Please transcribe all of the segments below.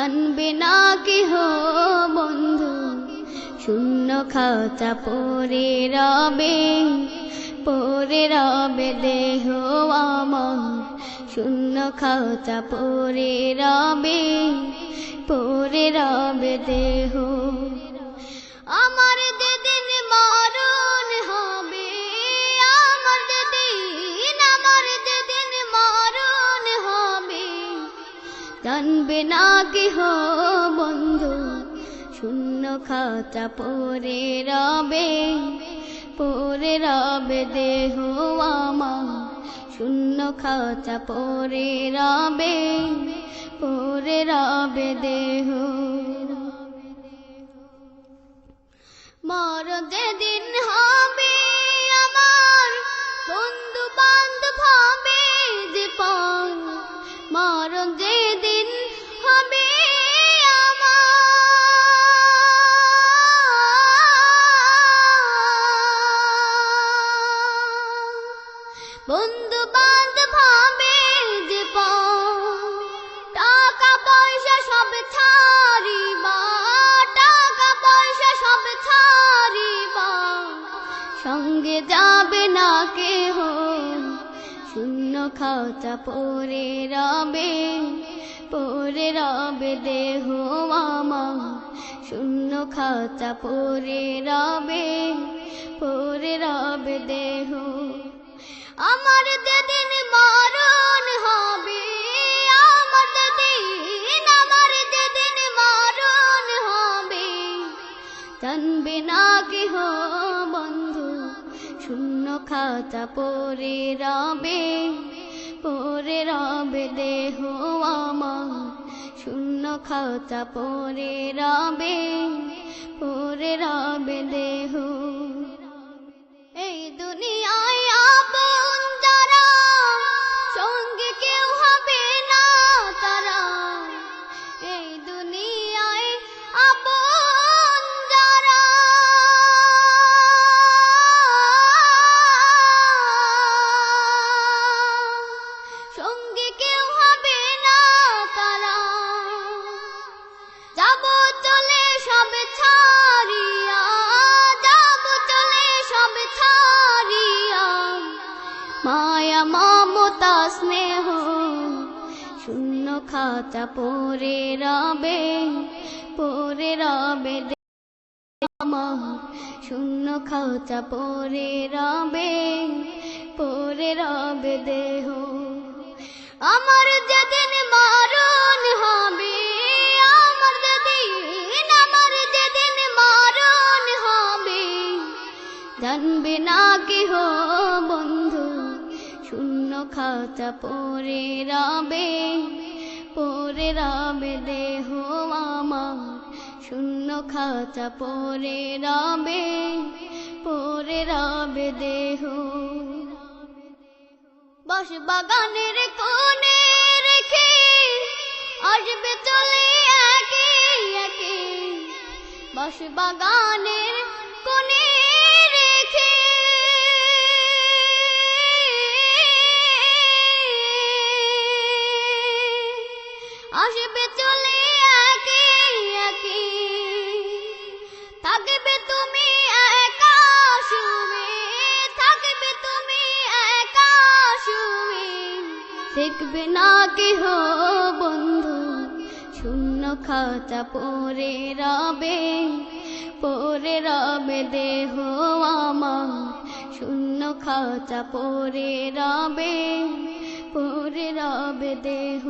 জানবে না কেহ বন্ধু, শূন্য খাঁচা পড়ে রবে দেহ আমার, শূন্য খাঁচা পড়ে রবে দেহ আমার। যেদিন মরণ হবে আমার, যেদিন মরণ হবে, জানবে না কেহ বন্ধু, শূন্য খাঁচা পড়ে রবে দেহ আমার, শূন্য খাঁচা পড়ে রবে দেহ। মরণ যেদিন হবে আমার, বন্ধু বান্ধব হবে যে পর, মরণ যেদিন হবে বন্ধু বান্ধব হবে যে টাকা পয়সা সব ছাড়িবা, টাকা পয়সা সব ছাড়িবা, সঙ্গে যাবে না কেহ, শূন্য খাঁচা পড়ে রবে দেহ আমার, শূন্য খাঁচা পড়ে রবে দেহ আমার। যেদিন মরণ হবে আমার, যেদিন মরণ হবে, জানবে না কেহ বন্ধু, শূন্য খাঁচা পড়ে রবে দেহ আমার, শূন্য খাঁচা পড়ে রবে দেহ। এই দুনিয়ায় আপন যারা, সঙ্গে কেউ হবে না তারা, এই দুনিয়ায় আপন যারা, সঙ্গে কেউ হবে না তারা, যাব চলে সব ছাড়িয়া, যাব চলে সব ছাড়িয়া, মায়া মমতা স্নেহ, শূন্য খাঁচা পড়ে রবে আমার, শূন্য খাঁচা পড়ে রবে দেহ আমার। যেদিন মরণ হবে আমার, যেদিন মরণ হবে, জানবে না কেহ বন্ধু, শূন্য খাঁচা পড়ে রবে দেহ আমার, শূন্য খাঁচা পড়ে রবে দেহ। বাঁশ বাগানের কোণে রেখে আসবে চলে একে একে, বাঁশ বাগানের কোণে রেখে আসবে চলে একে একে, থাকবে তুমি একা শুয়ে, থাকবে তুমি একা শুয়ে, দেখবে না কেহ বন্ধু, শূন্য খাঁচা পড়ে রবে দেহ আমার, শূন্য খাঁচা পড়ে রবে দেহ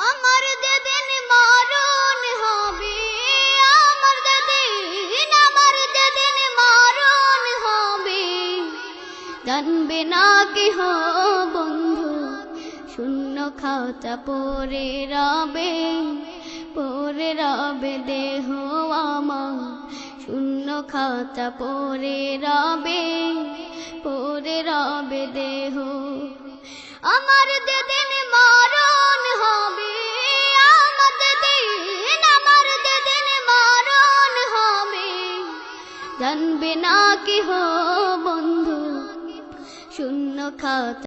আমার। যেদিন মরণ হবে আমার, যেদিন মরণ হবে, জানবে না কেহ বন্ধু, শূন্য খাঁচা পড়ে রবে দেহ আমার, শূন্য খাঁচা পড়ে রবে দেহ আমার। যেদিন মরণ হবে আমার, যেদিন মরণ হবে, জানবে না কেহ বন্ধু, শূন্য খাঁচা